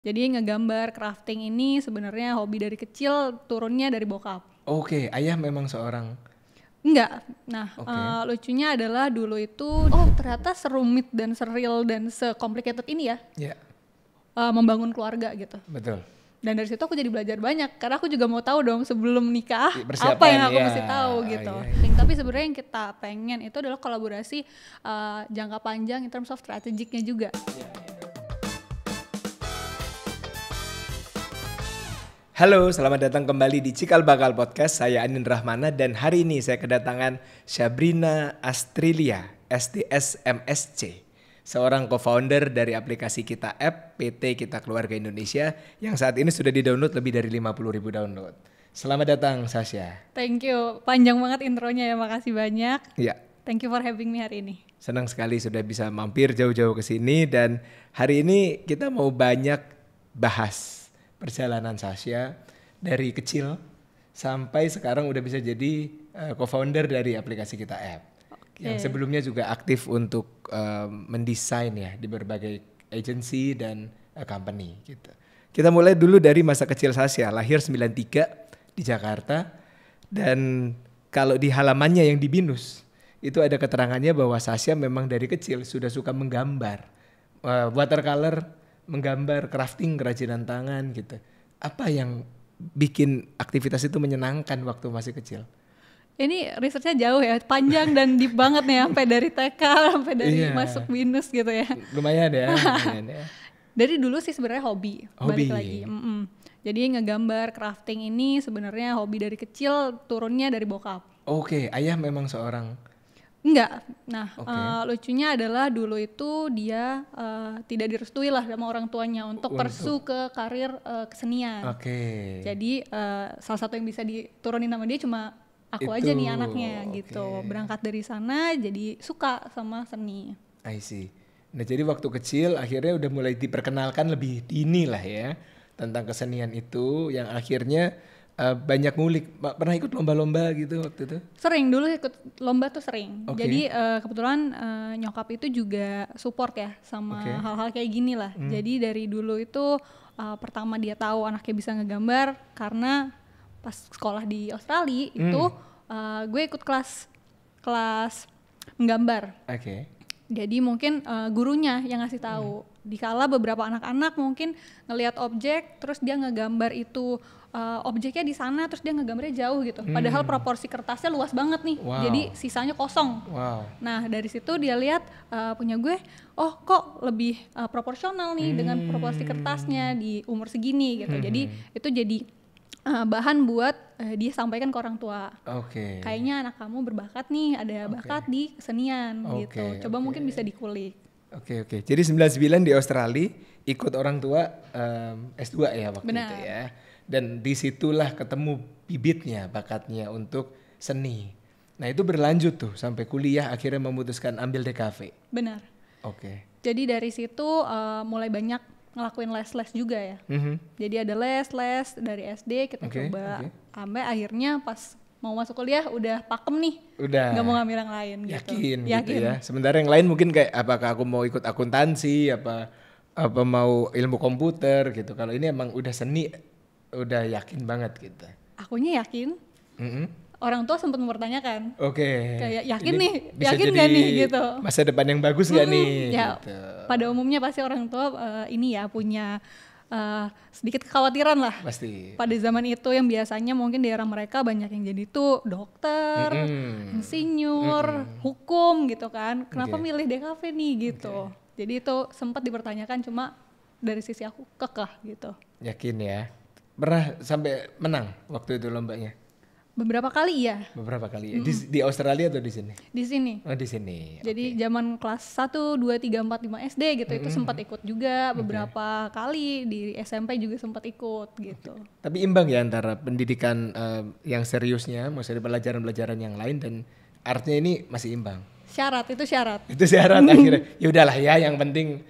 Jadi ngegambar crafting ini sebenarnya hobi dari kecil, turunnya dari bokap. Oke, ayah memang seorang. Enggak. Nah, Oke. lucunya adalah dulu itu ternyata serumit dan seril dan se-complicated ini ya, Ya, membangun keluarga gitu. betul. Dan dari situ aku jadi belajar banyak karena aku juga mau tahu dong sebelum nikah Persiapan, apa yang aku ya. mesti tahu gitu. Iya. Tapi sebenarnya yang kita pengen itu adalah kolaborasi jangka panjang in terms of strategicnya juga. Halo, selamat datang kembali di Cikal Bakal Podcast. Saya Anin Rahmana dan hari ini saya kedatangan Sabrina Astrilia, SDS MSC. Seorang co-founder dari aplikasi Kita App, PT Kita Keluarga Indonesia yang saat ini sudah di-download lebih dari 50.000 download. Selamat datang Sasha. Thank you, panjang banget intronya ya, makasih banyak. Ya. Thank you for having me hari ini. Senang sekali sudah bisa mampir jauh-jauh ke sini dan hari ini kita mau banyak bahas perjalanan Sasha dari kecil sampai sekarang udah bisa jadi co-founder dari aplikasi Kita App. Yang sebelumnya juga aktif untuk mendesain ya di berbagai agency dan company gitu. Kita mulai dulu dari masa kecil Sasha, lahir 93 di Jakarta dan kalau di halamannya yang di Binus itu ada keterangannya bahwa Sasha memang dari kecil sudah suka menggambar, watercolor, menggambar, crafting, kerajinan tangan gitu. Apa yang bikin aktivitas itu menyenangkan waktu masih kecil? Ini risetnya jauh ya, panjang dan deep banget nih, sampai dari TK sampai dari masuk Binus gitu ya. Lumayan ya. Lumayan ya. Dari dulu sih sebenarnya hobi. Balik lagi. Jadi ngegambar crafting ini sebenarnya hobi dari kecil, turunnya dari bokap. Oke, ayah memang seorang. Enggak. Nah, lucunya adalah dulu itu dia tidak direstui lah sama orang tuanya untuk pursue ke karir kesenian. Oke. Jadi salah satu yang bisa diturunin sama dia cuma aku aja nih anaknya gitu. Berangkat dari sana jadi suka sama seni. I see. Nah jadi waktu kecil akhirnya udah mulai diperkenalkan lebih dini lah ya tentang kesenian itu yang akhirnya banyak ngulik. Pernah ikut lomba-lomba gitu waktu itu? Sering, dulu ikut lomba tuh sering. Jadi kebetulan nyokap itu juga support ya sama hal-hal kayak gini lah. Jadi dari dulu itu pertama dia tahu anaknya bisa ngegambar karena pas sekolah di Australia itu gue ikut kelas menggambar. Jadi mungkin gurunya yang ngasih tahu. Dikala beberapa anak-anak mungkin ngelihat objek, terus dia ngegambar itu objeknya di sana, terus dia ngegambarnya jauh gitu. Padahal proporsi kertasnya luas banget nih, jadi sisanya kosong. Nah dari situ dia lihat punya gue, oh kok lebih proporsional nih dengan proporsi kertasnya di umur segini gitu. Jadi itu jadi bahan buat dia sampaikan ke orang tua. Kayaknya anak kamu berbakat nih, ada bakat di kesenian gitu. Coba mungkin bisa dikulik. Oke. Jadi 99 di Australia ikut orang tua S2 ya waktu itu ya. Dan disitulah ketemu bibitnya, bakatnya untuk seni. Nah itu berlanjut tuh sampai kuliah akhirnya memutuskan ambil DKV. Benar. Jadi dari situ mulai banyak ngelakuin les-les juga ya. Jadi ada les dari SD kita coba sampai akhirnya pas mau masuk kuliah udah pakem nih. Udah. Gak mau ngambil yang lain gitu. Yakin gitu ya. Sementara yang lain mungkin kayak apakah aku mau ikut akuntansi, apa mau ilmu komputer gitu. Kalau ini emang udah seni, udah yakin banget gitu. Akunya yakin. Orang tua sempat mempertanyakan. Kayak yakin ini nih, yakin gak nih gitu. Masa depan yang bagus gak nih? Ya, gitu. Pada umumnya pasti orang tua ini ya punya sedikit kekhawatiran lah. Pasti. Pada zaman itu yang biasanya mungkin di era mereka banyak yang jadi tuh dokter, insinyur, hukum gitu kan. Kenapa milih DKV nih gitu. Jadi itu sempat dipertanyakan, cuma dari sisi aku kekeh gitu. Yakin ya. Pernah sampai menang waktu itu lombanya? Beberapa kali ya. Di Australia atau di sini? Di sini. Oh di sini. Jadi zaman kelas 1, 2, 3, 4, 5 SD gitu itu sempat ikut juga beberapa kali, di SMP juga sempat ikut gitu. Tapi imbang ya antara pendidikan yang seriusnya, maksudnya pelajaran-pelajaran yang lain dan artnya ini masih imbang. Itu syarat. Itu syarat akhirnya. Ya udahlah ya, yang penting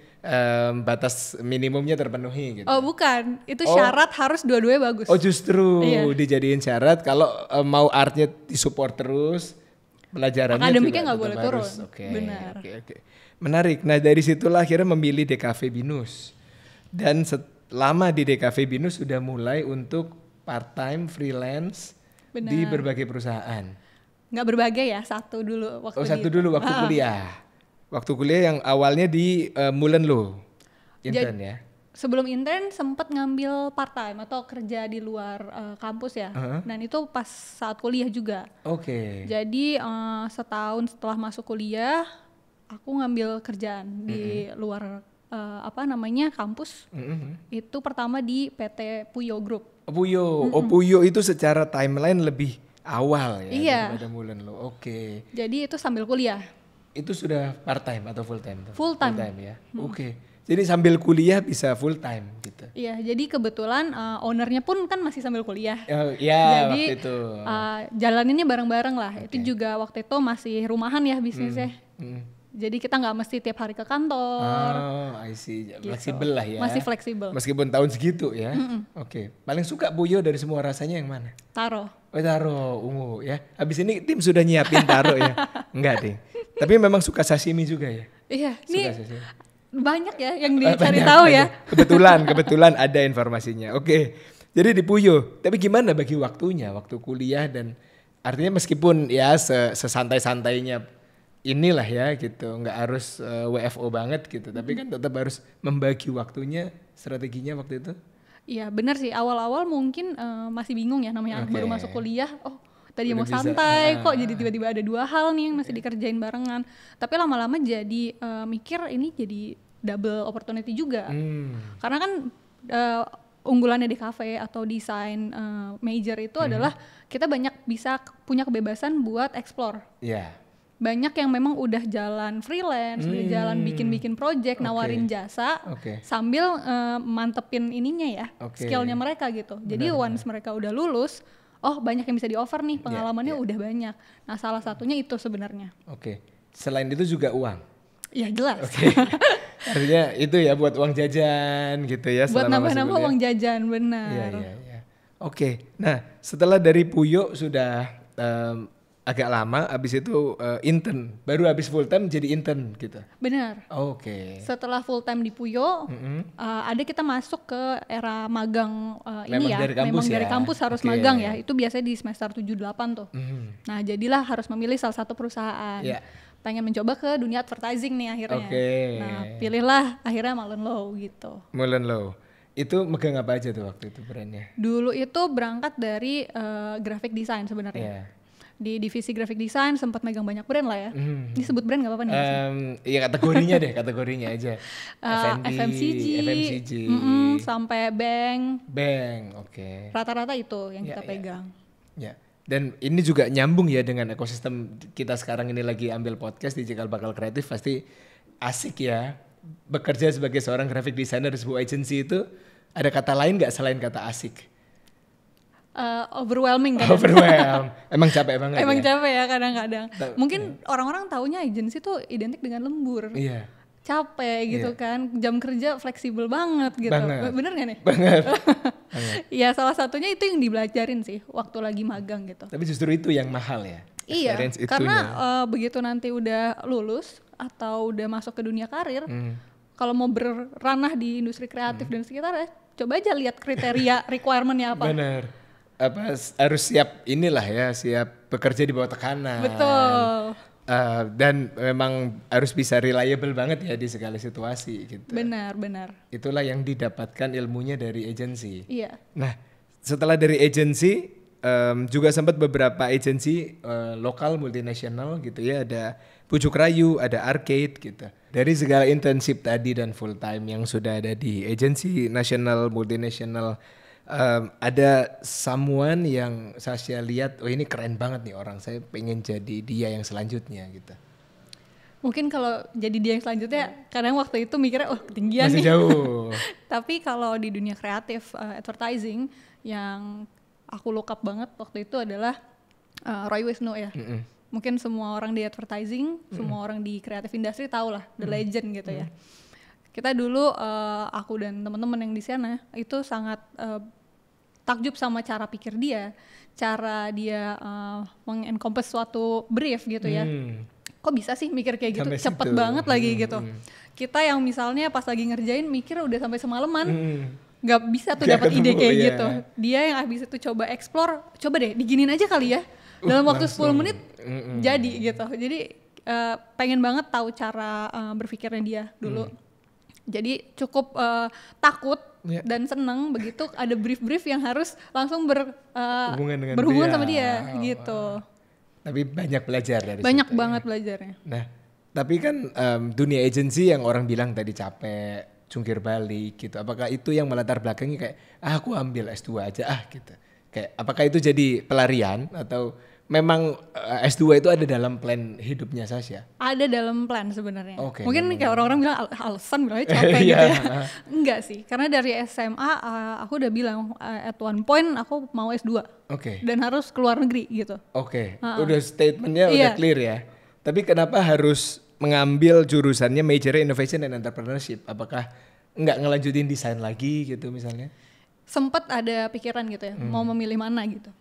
batas minimumnya terpenuhi gitu. Oh bukan, itu syarat harus dua-duanya bagus. Oh justru dijadiin syarat kalau mau artnya disupport terus, pelajarannya akademiknya nggak juga boleh turun. Benar. Menarik. Nah dari situlah akhirnya memilih DKV Binus dan lama di DKV Binus sudah mulai untuk part time freelance di berbagai perusahaan. Nggak berbagai ya, satu dulu waktu waktu kuliah. Waktu kuliah yang awalnya di MullenLow intern ya. Sebelum intern sempat ngambil part time atau kerja di luar kampus ya. Dan itu pas saat kuliah juga. Jadi setahun setelah masuk kuliah aku ngambil kerjaan di luar kampus. Itu pertama di PT Puyo Group. Puyo itu secara timeline lebih awal ya daripada MullenLow. Jadi itu sambil kuliah. Itu sudah part time atau full time? Full time ya. Jadi sambil kuliah bisa full time gitu. Iya, jadi kebetulan ownernya pun kan masih sambil kuliah. Jadi waktu itu. Jalaninnya bareng-bareng lah. Itu juga waktu itu masih rumahan ya bisnisnya. Jadi kita nggak mesti tiap hari ke kantor. I see. Fleksibel lah ya. Masih fleksibel. Meskipun tahun segitu ya. Paling suka Puyo dari semua rasanya yang mana? Taro. Taro, ungu ya. Habis ini tim sudah nyiapin taro ya? Enggak deh. Tapi memang suka sashimi juga ya? Iya, ini banyak ya yang dicari tahu ya. Kebetulan ada informasinya. Jadi di Puyo. Tapi gimana bagi waktunya, waktu kuliah dan artinya meskipun ya sesantai-santainya inilah ya gitu, nggak harus WFO banget gitu. Tapi kan tetap harus membagi waktunya, strateginya waktu itu. Iya benar sih, awal-awal mungkin masih bingung ya namanya baru masuk kuliah. Tadi mau santai kok jadi tiba-tiba ada 2 hal nih yang masih dikerjain barengan. Tapi lama-lama jadi mikir ini jadi double opportunity juga. Karena kan unggulannya di cafe atau desain major itu adalah kita banyak bisa punya kebebasan buat explore. Banyak yang memang udah jalan freelance, udah jalan bikin-bikin project, nawarin jasa sambil mantepin ininya ya, skillnya mereka gitu. Jadi once mereka udah lulus, banyak yang bisa di offer nih, pengalamannya udah banyak. Nah salah satunya itu sebenarnya. Selain itu juga uang? Ya jelas. Artinya itu ya buat uang jajan gitu ya. Buat nambah-nambah uang jajan, benar. Nah setelah dari Puyo sudah agak lama, abis itu intern, baru abis full time jadi intern gitu. Benar. Setelah full time di Puyo, ada kita masuk ke era magang memang dari kampus harus magang ya. Itu biasanya di semester 7-8 tuh. Nah jadilah harus memilih salah satu perusahaan. Pengen mencoba ke dunia advertising nih akhirnya. Nah pilihlah akhirnya MullenLow gitu. MullenLow. Itu megang apa aja tuh waktu itu brandnya? Dulu itu berangkat dari graphic design sebenarnya. Di divisi graphic design sempat megang banyak brand lah ya. Ini sebut brand gak apa-apa nih? Iya kategorinya aja. FMCG, sampai bank. Rata-rata itu yang kita pegang. Dan ini juga nyambung ya dengan ekosistem kita sekarang ini lagi ambil podcast di Cikal Bakal Kreatif. Pasti asik ya bekerja sebagai seorang graphic designer di sebuah agency itu. Ada kata lain gak selain kata asik? Overwhelming kan? Emang capek banget. Capek ya kadang-kadang. Mungkin orang-orang taunya agensi tuh identik dengan lembur. Capek gitu kan, jam kerja fleksibel banget gitu. Bener gak nih? Banget. Ya salah satunya itu yang dibelajarin sih waktu lagi magang gitu. Tapi justru itu yang mahal ya? Iya, karena begitu nanti udah lulus atau udah masuk ke dunia karir, kalau mau berranah di industri kreatif dan sekitarnya, coba aja lihat kriteria requirement-nya apa. Bener. Harus siap siap bekerja di bawah tekanan. Betul. Dan memang harus bisa reliable banget ya di segala situasi gitu. Benar. Itulah yang didapatkan ilmunya dari agensi. Iya. Nah, setelah dari agensi juga sempat beberapa agensi lokal multinasional gitu ya, ada Pucuk Rayu, ada Arcade gitu. Dari segala internship tadi dan full time yang sudah ada di agensi nasional multinasional, ada someone yang saya lihat, ini keren banget nih orang, saya pengen jadi dia yang selanjutnya gitu. Mungkin kalau jadi dia yang selanjutnya, kadang waktu itu mikirnya, ketinggian masih nih. Jauh. Tapi kalau di dunia kreatif, advertising, yang aku look up banget waktu itu adalah Roy Wisnu ya. Mungkin semua orang di advertising, semua orang di kreatif industri tahu lah, the legend gitu ya. Kita dulu, aku dan teman-teman yang di sana, itu sangat takjub sama cara pikir dia, cara dia mengencompass suatu brief gitu ya. Kok bisa sih mikir kayak gitu, sampai cepet banget lagi gitu. Kita yang misalnya pas lagi ngerjain mikir udah sampai semalaman, nggak bisa tuh dapat ide kayak gitu. Dia yang habis itu coba explore, coba deh diginin aja kali ya. Dalam waktu 10 menit jadi gitu. Jadi pengen banget tahu cara berpikirnya dia dulu. Jadi cukup takut dan seneng begitu ada brief yang harus langsung berhubungan sama dia gitu. Tapi banyak belajar dari banyak situ, banget belajarnya. Nah, tapi kan dunia agency yang orang bilang tadi capek, jungkir balik gitu. Apakah itu yang melatar belakangi kayak aku ambil S2 aja gitu. Kayak apakah itu jadi pelarian atau memang S2 itu ada dalam plan hidupnya Sasha? Ada dalam plan sebenarnya. Mungkin kayak orang-orang bilang alasan bilangnya capek gitu ya. Enggak sih, karena dari SMA aku udah bilang at one point aku mau S2. Dan harus keluar negeri gitu. Udah statementnya udah clear ya. Tapi kenapa harus mengambil jurusannya major innovation and entrepreneurship? Apakah nggak ngelanjutin desain lagi gitu misalnya? Sempet ada pikiran gitu ya, mau memilih mana gitu.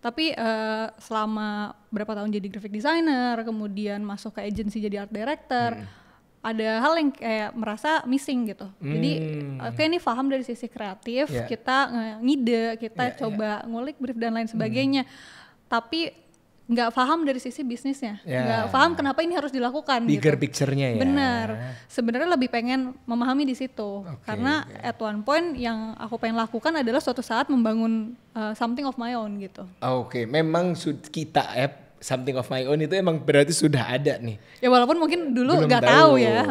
Tapi selama berapa tahun jadi graphic designer, kemudian masuk ke agency jadi art director, ada hal yang kayak merasa missing gitu. Jadi ini paham dari sisi kreatif, kita ngide, kita coba ngulik brief dan lain sebagainya. Tapi nggak paham dari sisi bisnisnya, nggak paham kenapa ini harus dilakukan. Bigger picture-nya ya. Benar. Sebenarnya lebih pengen memahami di situ, karena at one point yang aku pengen lakukan adalah suatu saat membangun something of my own gitu. Memang kita something of my own itu emang berarti sudah ada nih. Ya walaupun mungkin dulu nggak tahu ya,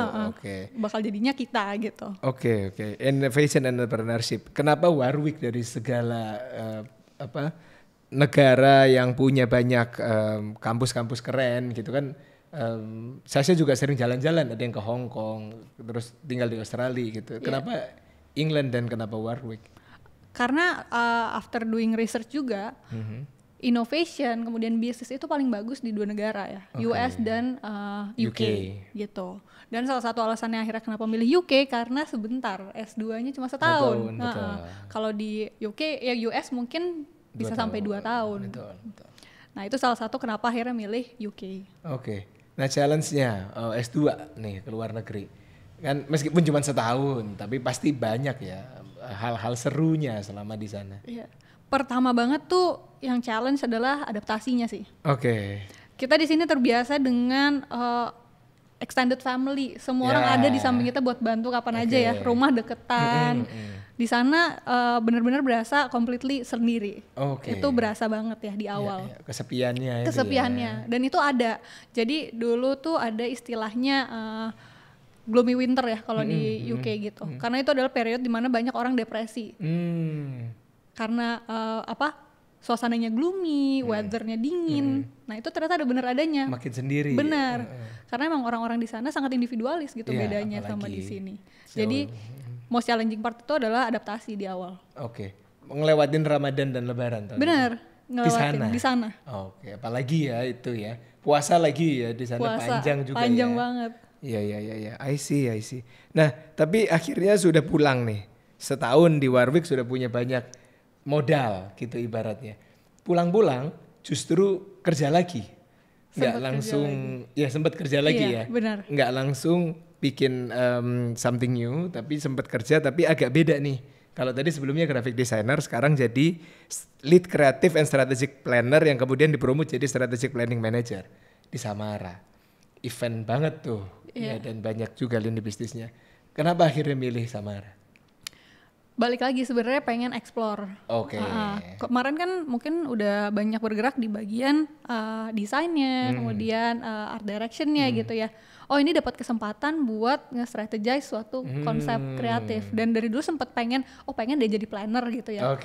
bakal jadinya kita gitu. Innovation and entrepreneurship. Kenapa Warwick dari segala negara yang punya banyak kampus-kampus keren gitu kan, saya juga sering jalan-jalan, ada yang ke Hong Kong terus tinggal di Australia gitu. Kenapa England dan kenapa Warwick? Karena after doing research juga, innovation kemudian bisnis itu paling bagus di dua negara ya, US dan UK gitu. Dan salah satu alasannya akhirnya kenapa milih UK karena sebentar, S2-nya cuma setahun. Kalau di UK ya US mungkin bisa sampai 2 tahun. Betul. Nah itu salah satu kenapa akhirnya milih UK. Nah challenge-nya S2 nih ke luar negeri. Kan meskipun cuma setahun, tapi pasti banyak ya hal-hal serunya selama di sana. Iya. Pertama banget tuh yang challenge adalah adaptasinya sih. Kita di sini terbiasa dengan extended family. Semua orang ada di samping kita buat bantu kapan aja ya. Rumah deketan. Di sana benar-benar berasa completely sendiri. Itu berasa banget ya di awal. Kesepiannya. Dan itu ada. Jadi dulu tuh ada istilahnya gloomy winter ya kalau di UK gitu. Karena itu adalah periode dimana banyak orang depresi. Karena suasananya gloomy, weathernya dingin. Nah itu ternyata ada bener adanya. Makin sendiri. Benar. Karena emang orang-orang di sana sangat individualis gitu bedanya sama di sini. Jadi most challenging part itu adalah adaptasi di awal. Ngelewatin Ramadan dan Lebaran. Benar. Ngelewatin di sana. Apalagi ya itu ya. Puasa lagi ya di sana. Panjang juga. Panjang banget. Iya. I see. Nah tapi akhirnya sudah pulang nih. Setahun di Warwick sudah punya banyak modal gitu ibaratnya. Pulang-pulang justru kerja lagi. Nggak langsung sempat kerja lagi ya. Benar. Nggak langsung bikin something new, tapi sempat kerja tapi agak beda nih. Kalau tadi sebelumnya graphic designer, sekarang jadi lead creative and strategic planner yang kemudian dipromot jadi strategic planning manager di Samara. Event banget tuh. Ya, dan banyak juga lini bisnisnya. Kenapa akhirnya milih Samara? Balik lagi sebenarnya pengen explore. Kemarin kan mungkin udah banyak bergerak di bagian desainnya, kemudian art directionnya gitu ya. Ini dapat kesempatan buat nge-strategize suatu konsep kreatif. Dan dari dulu sempat pengen deh jadi planner gitu ya.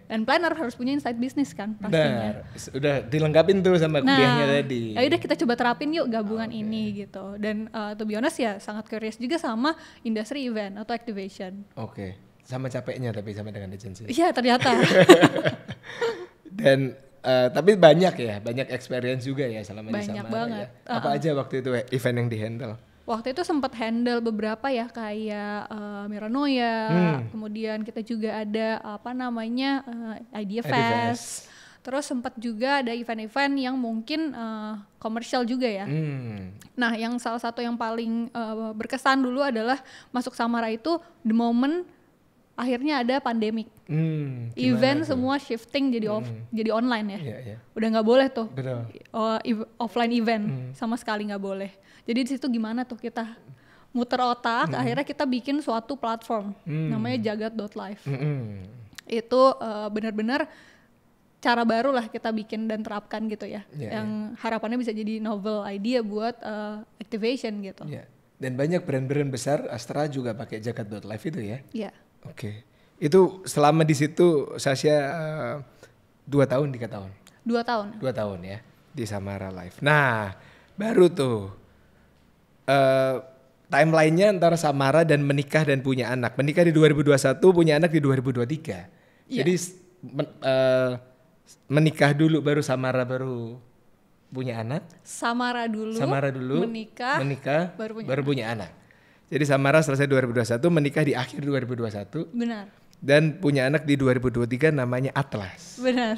Dan planner harus punya insight bisnis kan pastinya. Udah dilengkapin tuh sama kuliahnya tadi. Ya udah kita coba terapin yuk gabungan ini gitu. Dan to be honest ya sangat curious juga sama industri event atau activation. Sama capeknya tapi sama dengan agency. Iya ternyata. Dan tapi banyak experience juga ya selama di Samara. Banyak banget. Ya. Apa aja waktu itu event yang di-handle? Waktu itu sempat handle beberapa ya kayak Miranoia, kemudian kita juga ada Idea Fest. Terus sempat juga ada event-event yang mungkin komersial juga ya. Nah, yang salah satu yang paling berkesan dulu adalah masuk Samara itu the moment akhirnya ada pandemik. tuh? Event semua shifting jadi online ya. Udah nggak boleh tuh offline event sama sekali nggak boleh. Jadi di situ gimana tuh kita muter otak, akhirnya kita bikin suatu platform namanya jagat.live. Itu benar-benar cara baru lah kita bikin dan terapkan gitu ya, yang harapannya bisa jadi novel idea buat activation gitu. Dan banyak brand-brand besar Astra juga pakai jagat.live itu ya? Iya. Oke. Itu selama di situ Sasha 2 tahun 3 tahun? 2 tahun. 2 tahun ya di Samara Live. Nah baru tuh timelinenya antara Samara dan menikah dan punya anak. Menikah di 2021, punya anak di 2023. Jadi menikah dulu baru Samara baru punya anak. Samara dulu menikah baru punya anak. Jadi Samara selesai 2021, menikah di akhir 2021. Benar. Dan punya anak di 2023 namanya Atlas. Benar.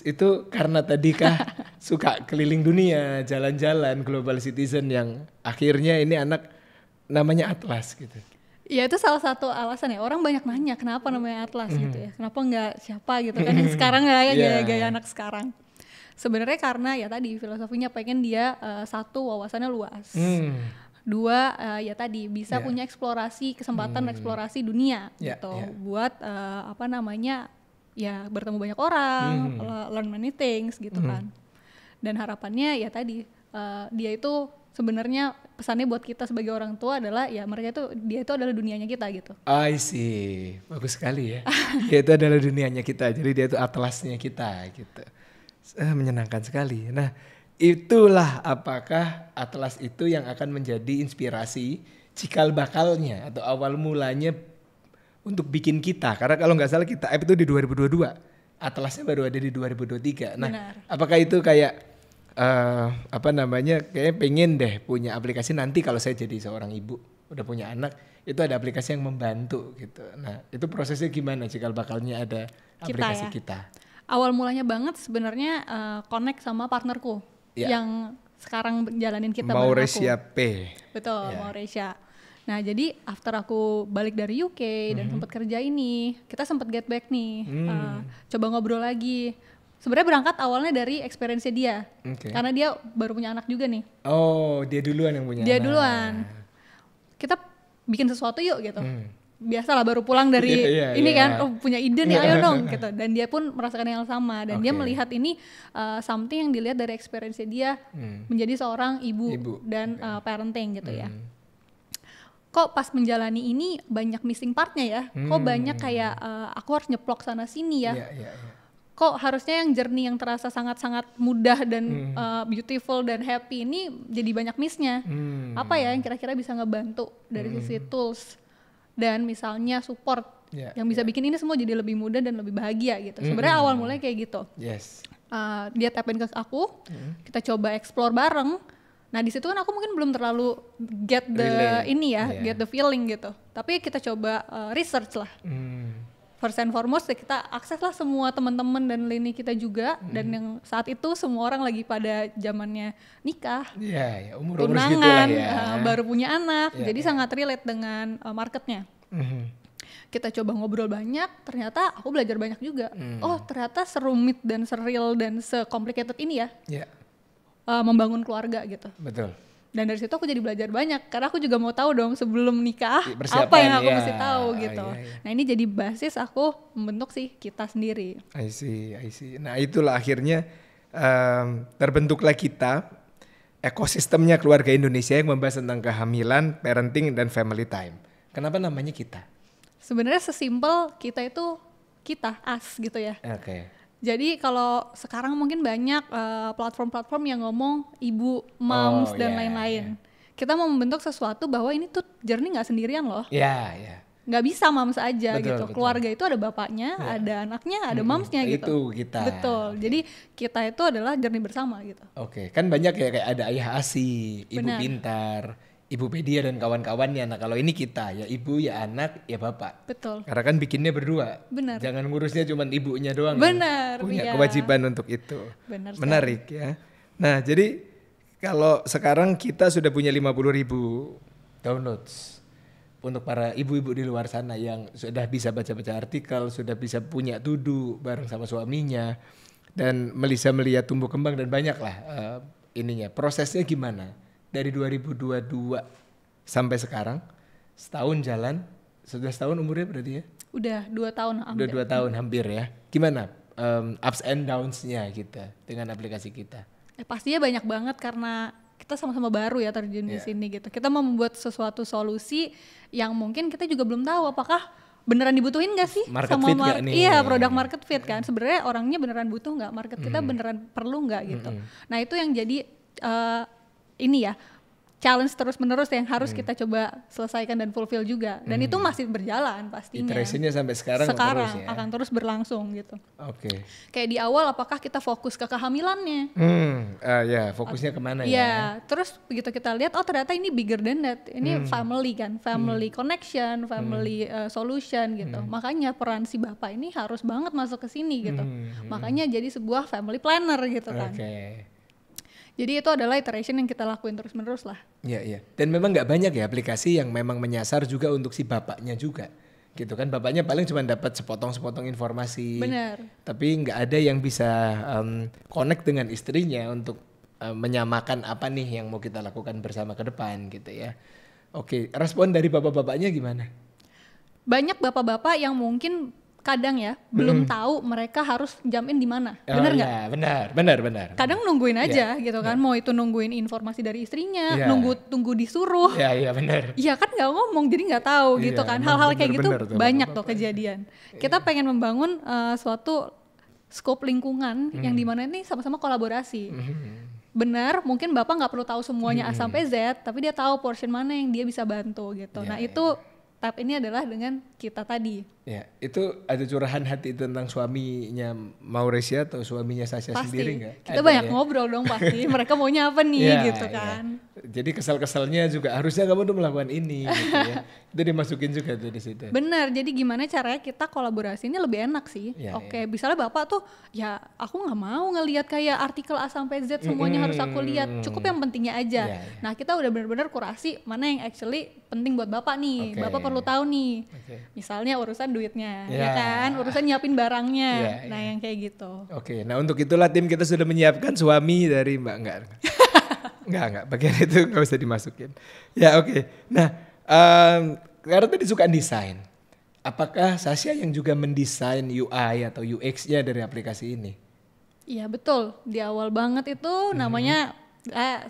Itu karena tadi kah suka keliling dunia, jalan-jalan, global citizen yang akhirnya ini anak namanya Atlas gitu. Ya itu salah satu alasan ya, orang banyak nanya kenapa namanya Atlas gitu ya, kenapa nggak siapa gitu kan yang sekarang ya gaya-gaya anak sekarang. Sebenarnya karena ya tadi filosofinya pengen dia satu wawasannya luas, dua ya tadi bisa punya eksplorasi kesempatan eksplorasi dunia gitu, buat apa namanya ya bertemu banyak orang, learn many things gitu kan. Dan harapannya ya tadi dia itu sebenarnya pesannya buat kita sebagai orang tua adalah ya dia itu adalah dunianya kita gitu. I see, bagus sekali ya. Dia itu adalah dunianya kita, jadi dia itu atlasnya kita gitu. Menyenangkan sekali. Nah itulah apakah Atlas itu yang akan menjadi inspirasi cikal bakalnya atau awal mulanya untuk bikin kita. Karena kalau nggak salah kita app itu di 2022, Atlasnya baru ada di 2023. Nah benar. Apakah itu kayak kayaknya pengen deh punya aplikasi nanti kalau saya jadi seorang ibu udah punya anak itu ada aplikasi yang membantu gitu. Nah itu prosesnya gimana cikal bakalnya ada aplikasi kita? Awal mulanya banget sebenarnya connect sama partnerku yang sekarang jalanin kita bareng aku. Mauresia P. Betul, Mauresia. Nah jadi after aku balik dari UK dan sempat kerja ini, kita sempat get back nih, coba ngobrol lagi. Sebenarnya berangkat awalnya dari experience dia, karena dia baru punya anak juga nih. Oh, dia duluan yang punya anak. Dia duluan. Kita bikin sesuatu yuk gitu. Biasalah baru pulang dari punya ide nih, ayo dong gitu. Dan dia pun merasakan yang sama dan dia melihat ini something yang dilihat dari experience dia menjadi seorang ibu dan parenting gitu ya. Kok pas menjalani ini banyak missing partnya ya? Kok banyak kayak aku harus nyeplok sana sini ya? Kok harusnya yang journey yang terasa sangat-sangat mudah dan beautiful dan happy ini jadi banyak missnya. Apa ya yang kira-kira bisa ngebantu dari sisi tools dan misalnya support yang bisa bikin ini semua jadi lebih mudah dan lebih bahagia gitu. Sebenarnya awal mulai kayak gitu. Dia tapin ke aku, kita coba explore bareng. Nah di situ kan aku mungkin belum terlalu get the feeling gitu. Tapi kita coba research lah. First and foremost kita akses lah semua teman-teman dan lini kita juga, dan yang saat itu semua orang lagi pada zamannya nikah, tunangan, baru punya anak, jadi sangat relate dengan marketnya. Kita coba ngobrol banyak, ternyata aku belajar banyak juga. Oh ternyata serumit dan seril dan secomplicated ini ya, membangun keluarga gitu. Betul. Dan dari situ aku jadi belajar banyak, karena aku juga mau tahu dong sebelum nikah apa yang aku mesti tahu gitu. Nah ini jadi basis aku membentuk sih kita sendiri. I see. Nah itulah akhirnya terbentuklah kita, ekosistemnya keluarga Indonesia yang membahas tentang kehamilan, parenting, dan family time. Kenapa namanya kita? Sebenarnya sesimpel kita itu us gitu ya. Jadi kalau sekarang mungkin banyak platform-platform yang ngomong ibu, moms dan lain-lain. Kita mau membentuk sesuatu bahwa ini tuh journey nggak sendirian loh. Nggak bisa moms aja gitu. Keluarga itu ada bapaknya, ada anaknya, ada momsnya gitu. Itu kita. Betul. Jadi kita itu adalah journey bersama gitu. Kan banyak ya kayak ada ayah ASI, ibu pintar, Ibu Pedia dan kawan-kawannya. Nah kalau ini kita ya ibu ya anak ya bapak. Betul. Karena kan bikinnya berdua. Benar. Jangan ngurusnya cuma ibunya doang. Benar. Punya kewajiban untuk itu. Benar. Menarik ya. Nah jadi kalau sekarang kita sudah punya 50.000 downloads. untuk para ibu-ibu di luar sana yang sudah bisa baca-baca artikel, sudah bisa punya tudu bareng sama suaminya, dan bisa melihat tumbuh kembang dan banyak lah ininya. Prosesnya gimana? Dari 2022 sampai sekarang, setahun jalan, sudah setahun umurnya berarti ya? Udah 2 tahun hampir. Udah 2 tahun hampir ya. Gimana ups and downs-nya kita dengan aplikasi kita? Pastinya banyak banget karena kita sama-sama baru ya terjun di sini gitu. Kita mau membuat sesuatu solusi yang mungkin kita juga belum tahu apakah beneran dibutuhin nggak sih market fit gak nih? Iya, produk market fit kan. Sebenarnya orangnya beneran butuh nggak? Market kita beneran perlu nggak gitu. Nah itu yang jadi ini ya, challenge terus-menerus yang harus kita coba selesaikan dan fulfill juga. Dan itu masih berjalan pastinya. Iterasinya sampai sekarang terus ya? Akan terus berlangsung gitu. Oke. Kayak di awal apakah kita fokus ke kehamilannya? Ya fokusnya kemana ya? Ya, terus begitu kita lihat, oh ternyata ini bigger than that. Ini family kan, family connection, family solution gitu. Makanya peran si bapak ini harus banget masuk ke sini gitu. Makanya jadi sebuah family planner gitu kan. Jadi itu adalah iteration yang kita lakuin terus-menerus lah. Iya. Dan memang nggak banyak ya aplikasi yang memang menyasar juga untuk si bapaknya juga. Gitu kan, bapaknya paling cuma dapat sepotong-sepotong informasi. Benar. Tapi nggak ada yang bisa connect dengan istrinya untuk menyamakan apa nih yang mau kita lakukan bersama ke depan gitu ya. Oke, respon dari bapak-bapaknya gimana? Banyak bapak-bapak yang mungkin kadang ya belum tahu mereka harus jump in di mana. Benar nggak? Ya, benar. Kadang nungguin aja gitu kan, mau itu nungguin informasi dari istrinya, tunggu disuruh. Iya benar. Iya kan nggak ngomong jadi nggak tahu gitu kan. Hal-hal kayak gitu banyak tuh kejadian. Kita pengen membangun suatu scope lingkungan yang dimana ini sama-sama kolaborasi. Benar, mungkin bapak nggak perlu tahu semuanya A sampai Z, tapi dia tahu portion mana yang dia bisa bantu gitu. Nah itu tahap ini adalah dengan kita tadi. Ya, itu ada curahan hati tentang suaminya Mauresia atau suaminya Sasha pasti. Sendiri nggak? Kita banyak ngobrol dong pasti. Mereka maunya apa nih gitu kan. Jadi kesal-kesalnya juga harusnya kamu tuh melakukan ini gitu ya. Itu dimasukin juga tuh di situ. Benar, jadi gimana caranya kita kolaborasinya lebih enak sih. Oke, misalnya bapak tuh ya aku nggak mau ngelihat kayak artikel A sampai Z semuanya harus aku lihat. Cukup yang pentingnya aja. Nah kita udah benar-benar kurasi mana yang actually penting buat bapak nih. Bapak perlu tahu nih. Misalnya urusan duitnya, ya kan, urusan nyiapin barangnya, nah yang kayak gitu. Oke, nah untuk itulah tim kita sudah menyiapkan suami dari Mbak Enggak, bagian itu nggak usah dimasukin. Ya oke. Nah, karena tadi suka desain, apakah Sasha yang juga mendesain UI atau UX-nya dari aplikasi ini? Iya betul, di awal banget itu namanya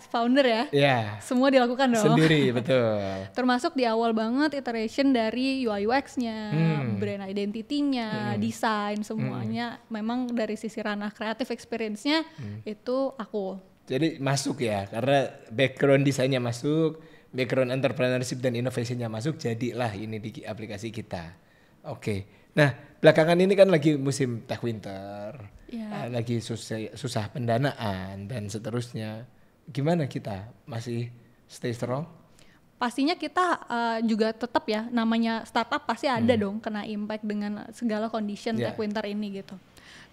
founder ya, semua dilakukan dong. Sendiri, betul. Termasuk di awal banget iteration dari UI UX-nya, brand identity-nya, desain semuanya. Memang dari sisi ranah creative experience-nya itu aku. Jadi masuk ya, karena background desainnya masuk, background entrepreneurship dan innovation-nya masuk, jadilah ini di aplikasi kita. Oke. Nah, belakangan ini kan lagi musim tech winter, lagi susah pendanaan dan seterusnya. Gimana kita masih stay strong? Pastinya kita juga tetap ya, namanya startup pasti ada dong kena impact dengan segala condition tech winter ini gitu.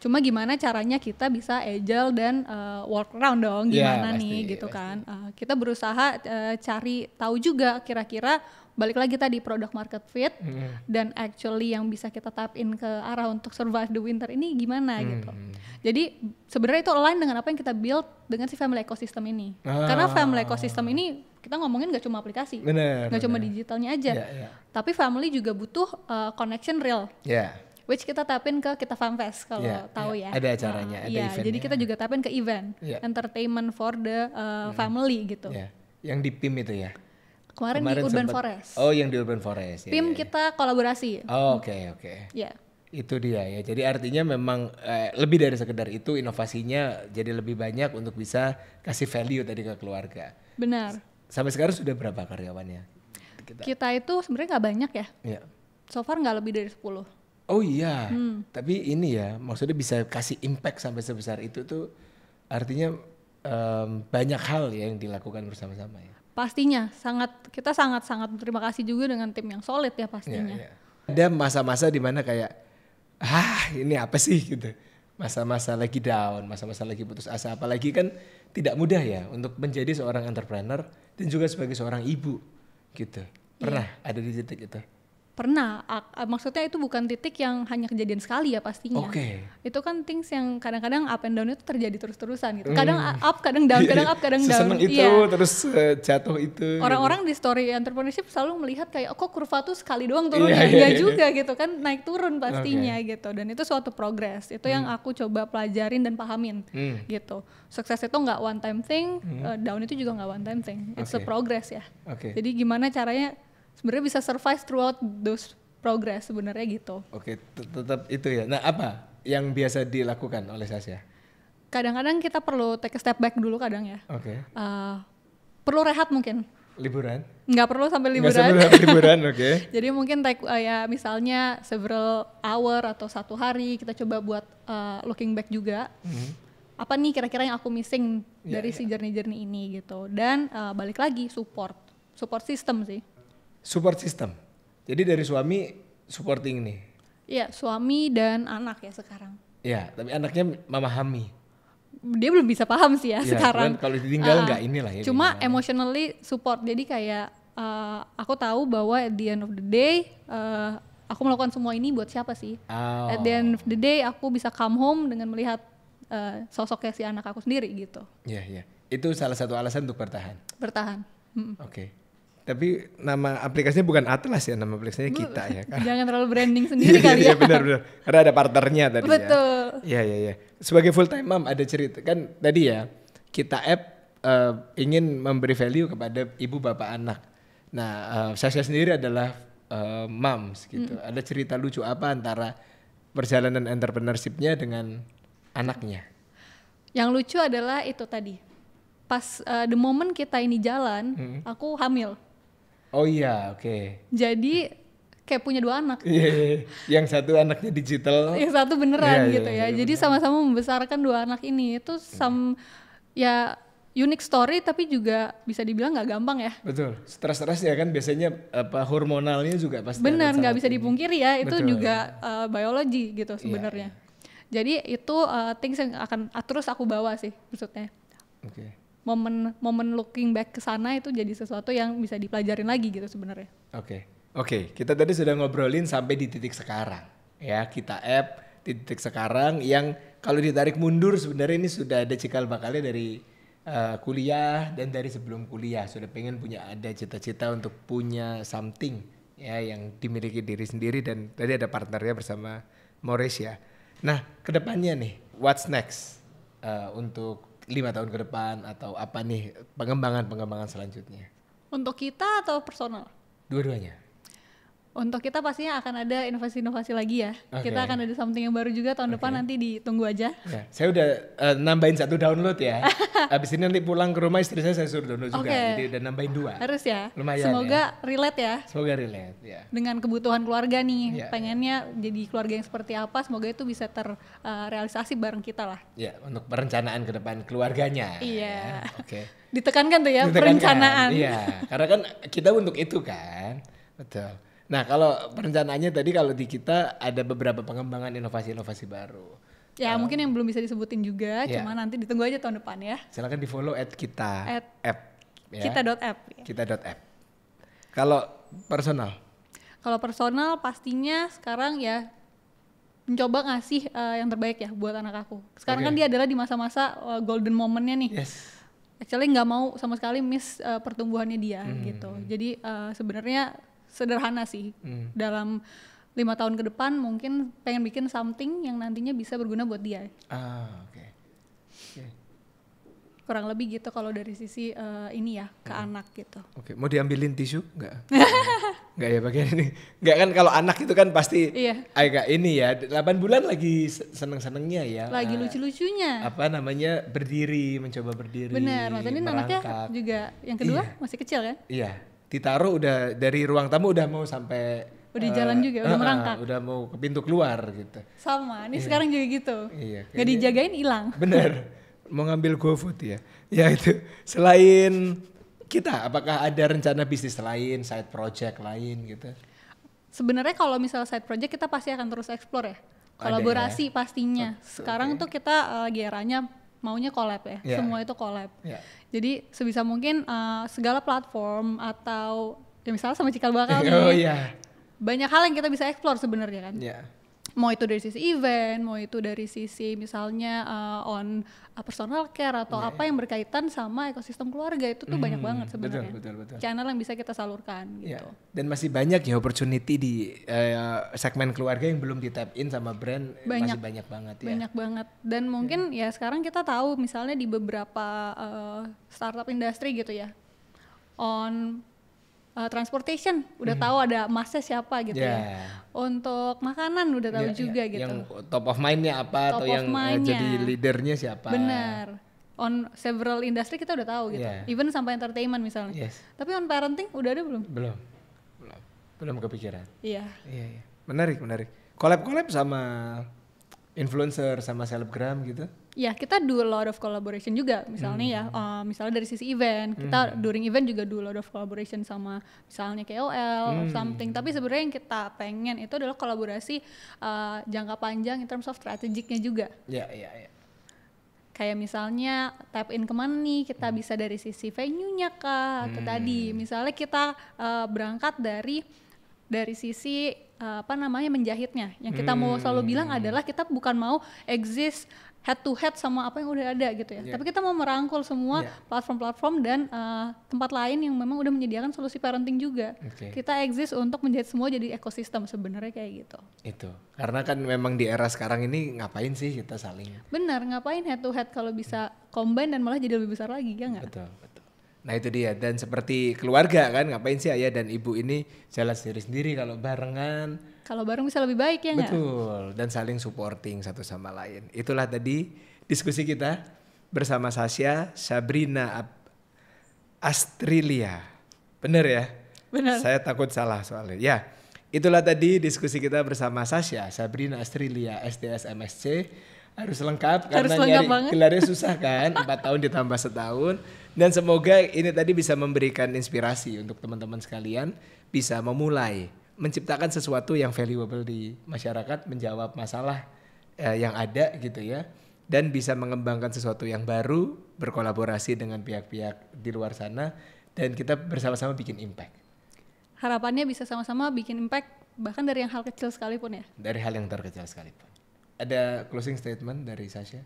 Cuma gimana caranya kita bisa agile dan work around dong, gimana nih gitu kan. Kita berusaha cari tahu juga kira-kira balik lagi tadi product market fit dan actually yang bisa kita tap in ke arah untuk survive the winter ini gimana gitu. Jadi sebenarnya itu align dengan apa yang kita build dengan si family ecosystem ini. Karena family ecosystem ini kita ngomongin gak cuma aplikasi, gak cuma digitalnya aja, tapi family juga butuh connection real. Which kita tapin ke kita Famfest kalau tahu ya. Ada acaranya, ada event. Jadi kita juga tapin ke event, entertainment for the family gitu. Yang di PIM itu ya? Kemarin di Urban Forest. Oh, yang di Urban Forest. PIM kita kolaborasi. Oke. Itu dia ya. Jadi artinya memang lebih dari sekedar itu, inovasinya jadi lebih banyak untuk bisa kasih value tadi ke keluarga. Benar. Sampai sekarang sudah berapa karyawannya? Kita itu sebenarnya nggak banyak ya. So far nggak lebih dari 10. Oh iya, tapi ini ya maksudnya bisa kasih impact sampai sebesar itu tuh artinya banyak hal ya yang dilakukan bersama-sama ya. Pastinya, kita sangat berterima kasih juga dengan tim yang solid ya pastinya. Ada masa-masa di mana kayak ini apa sih gitu, masa-masa lagi down, masa-masa lagi putus asa, apalagi kan tidak mudah ya untuk menjadi seorang entrepreneur dan juga sebagai seorang ibu gitu. Pernah ada di titik itu? Pernah, maksudnya itu bukan titik yang hanya kejadian sekali ya pastinya. Itu kan things yang kadang-kadang up and down itu terjadi terus-terusan gitu. Kadang up, kadang down, kadang up, kadang down. Seseneng itu, terus jatuh itu. Orang-orang di story entrepreneurship selalu melihat kayak, kok kurva tuh sekali doang turunnya. Enggak juga gitu kan, naik turun pastinya gitu. Dan itu suatu progress. Itu yang aku coba pelajarin dan pahamin gitu. Sukses itu nggak one time thing, down itu juga nggak one time thing. It's a progress ya. Jadi gimana caranya sebenarnya bisa survive throughout those progress sebenarnya gitu. Tetap itu ya. Nah, apa yang biasa dilakukan oleh Sasha? Kadang-kadang kita perlu take a step back dulu kadang ya. Perlu rehat mungkin. Liburan? Nggak perlu sampai liburan. Nggak sampai liburan, Jadi mungkin take ya misalnya several hour atau 1 hari kita coba buat looking back juga. Apa nih kira-kira yang aku missing dari si journey ini gitu. Dan balik lagi support system sih. Support system. Jadi dari suami supporting nih. Iya, suami dan anak ya sekarang. Iya, tapi anaknya memahami. Dia belum bisa paham sih ya sekarang. Kalau ditinggal nggak inilah ya. Cuma emotionally support. Jadi kayak aku tahu bahwa at the end of the day aku melakukan semua ini buat siapa sih? At the end of the day aku bisa come home dengan melihat sosoknya si anak aku sendiri gitu. Iya. Itu salah satu alasan untuk bertahan. Bertahan. Tapi nama aplikasinya bukan Atlas ya, nama aplikasinya Kita ya kan. Jangan terlalu branding sendiri kali ya. Iya benar. Karena ada partnernya tadi. Betul. Ya. Iya. Sebagai full time mom ada cerita kan tadi ya. Kita app ingin memberi value kepada ibu bapak anak. Nah, Sasha sendiri adalah moms gitu. Ada cerita lucu apa antara perjalanan entrepreneurship-nya dengan anaknya? Yang lucu adalah itu tadi. Pas the moment kita ini jalan, aku hamil. Oh iya, Jadi kayak punya 2 anak. Yang satu anaknya digital. Yang satu beneran gitu ya. Jadi sama-sama membesarkan 2 anak ini. Itu ya unique story tapi juga bisa dibilang nggak gampang ya. Betul. Stres ya kan biasanya hormonalnya juga pasti. Benar, nggak bisa dipungkiri ya. Itu juga biologi gitu sebenarnya. Jadi itu things yang akan terus aku bawa sih maksudnya. Momen looking back ke sana itu jadi sesuatu yang bisa dipelajarin lagi gitu sebenarnya. Oke, kita tadi sudah ngobrolin sampai di titik sekarang. Ya, Kita app di titik sekarang yang kalau ditarik mundur sebenarnya ini sudah ada cikal bakalnya dari kuliah dan dari sebelum kuliah sudah pengen ada cita-cita untuk punya something ya yang dimiliki diri sendiri dan tadi ada partnernya bersama Maurice ya. Nah, kedepannya nih, what's next untuk 5 tahun ke depan atau apa nih pengembangan selanjutnya? Untuk kita atau personal? Dua-duanya. Untuk kita pastinya akan ada inovasi-inovasi lagi ya. Kita akan ada something yang baru juga tahun depan, nanti ditunggu aja. Ya, saya udah nambahin 1 download ya. Abis ini nanti pulang ke rumah istri saya suruh download juga. Jadi udah nambahin 2. Harus ya. Lumayan. Semoga relate ya. Semoga relate ya. Dengan kebutuhan keluarga nih, pengennya jadi keluarga yang seperti apa, semoga itu bisa terrealisasi bareng kita lah. Ya, untuk perencanaan ke depan keluarganya. Iya. Ya. Ditekankan tuh ya, perencanaan. Iya, karena kan kita untuk itu kan. Betul. Nah, kalau perencanaannya tadi kalau di Kita ada beberapa pengembangan inovasi-inovasi baru. Ya, mungkin yang belum bisa disebutin juga, cuma nanti ditunggu aja tahun depan ya. Silakan di-follow @kita app. Ya. Kita.app. Kita.app. Kalau personal? Kalau personal pastinya sekarang ya mencoba ngasih yang terbaik ya buat anak aku. Sekarang kan dia adalah di masa-masa golden momentnya nih. Actually nggak mau sama sekali miss pertumbuhannya dia gitu. Jadi sebenarnya sederhana sih. Dalam 5 tahun ke depan mungkin pengen bikin something yang nantinya bisa berguna buat dia. Kurang lebih gitu kalau dari sisi ini ya ke anak gitu. Mau diambilin tisu nggak? Nggak ya bagian ini. Nggak kan kalau anak itu kan pasti agak ini ya 8 bulan lagi seneng-senengnya ya. Lagi lucu-lucunya. Apa namanya mencoba berdiri. Benar, maksudnya anaknya juga yang kedua masih kecil kan? Iya. Ditaruh udah dari ruang tamu udah mau sampai udah jalan juga, udah merangkak. Udah mau ke pintu keluar gitu. Sama, ini sekarang juga gitu. Iya, gak dijagain hilang. Bener, mau ngambil GoFood ya. Ya itu, selain Kita, apakah ada rencana bisnis lain, side project lain gitu? Sebenarnya kalau misal side project kita pasti akan terus explore ya. Kolaborasi pastinya. Sekarang tuh kita lagi eranya maunya collab ya, semua itu collab. Jadi sebisa mungkin segala platform atau ya misalnya sama cikal bakal nih. Oh iya. Banyak hal yang kita bisa explore sebenarnya kan. Yeah. Mau itu dari sisi event, mau itu dari sisi misalnya on personal care atau apa yang berkaitan sama ekosistem keluarga, itu tuh banyak banget sebenarnya. Betul. Channel yang bisa kita salurkan gitu. Dan masih banyak ya opportunity di segmen keluarga yang belum di tap in sama brand. Masih banyak banget ya. Banyak banget. Dan mungkin ya sekarang kita tahu misalnya di beberapa startup industri gitu ya, on transportation udah tahu ada emasnya siapa gitu ya. Untuk makanan udah tahu juga gitu. Yang top of mind-nya apa atau yang jadi leadernya siapa. Benar. On several industry kita udah tahu gitu. Even sampai entertainment misalnya. Tapi on parenting udah ada belum? Belum kepikiran. Iya. Menarik. Collab sama influencer sama selebgram gitu. Ya, kita do a lot of collaboration juga misalnya misalnya dari sisi event, kita during event juga do a lot of collaboration sama misalnya KOL something, tapi sebenarnya yang kita pengen itu adalah kolaborasi jangka panjang in terms of strategicnya juga. Iya. Kayak misalnya tap in kemana nih, kita bisa dari sisi venue-nya kah, atau tadi misalnya kita berangkat dari sisi menjahitnya. Yang kita mau selalu bilang adalah kita bukan mau exist head to head sama apa yang udah ada gitu ya. Tapi kita mau merangkul semua platform-platform dan tempat lain yang memang udah menyediakan solusi parenting juga. Kita exist untuk menjahit semua jadi ekosistem sebenarnya kayak gitu. Itu. Karena kan memang di era sekarang ini ngapain sih kita saling. Benar, ngapain head to head kalau bisa combine dan malah jadi lebih besar lagi, ya enggak? Betul. Nah itu dia, dan seperti keluarga kan, ngapain sih ayah dan ibu ini jalan sendiri-sendiri kalau barengan. Kalau bareng bisa lebih baik ya nggak? Betul, dan saling supporting satu sama lain. Itulah tadi diskusi kita bersama Sasha Sabrina Astrilia. Bener ya? Bener. Saya takut salah soalnya. Ya, itulah tadi diskusi kita bersama Sasha Sabrina Astrilia SDS MSc. Harus lengkap karena nyari gelarnya susah kan, 4 tahun ditambah setahun. Dan semoga ini tadi bisa memberikan inspirasi untuk teman-teman sekalian bisa memulai menciptakan sesuatu yang valuable di masyarakat, menjawab masalah yang ada gitu ya, dan bisa mengembangkan sesuatu yang baru, berkolaborasi dengan pihak-pihak di luar sana, dan kita bersama-sama bikin impact. Harapannya bisa sama-sama bikin impact bahkan dari yang hal kecil sekalipun ya. Dari hal yang terkecil sekalipun. Ada closing statement dari Sasha?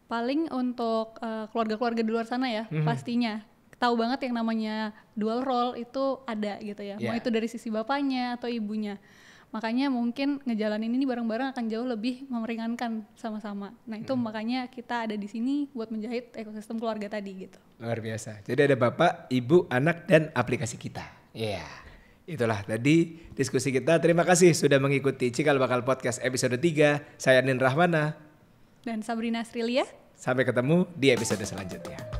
Paling untuk keluarga-keluarga di luar sana ya, pastinya tahu banget yang namanya dual role itu ada gitu ya. Mau itu dari sisi bapaknya atau ibunya. Makanya mungkin ngejalanin ini bareng-bareng akan jauh lebih memeringankan sama-sama. Nah itu makanya kita ada di sini buat menjahit ekosistem keluarga tadi gitu. Luar biasa. Jadi ada bapak, ibu, anak, dan aplikasi kita. Iya. Itulah tadi diskusi kita. Terima kasih sudah mengikuti Cikal Bakal Podcast episode 3. Saya Nin Rahmana. Dan Sabrina Astrilia. Sampai ketemu di episode selanjutnya.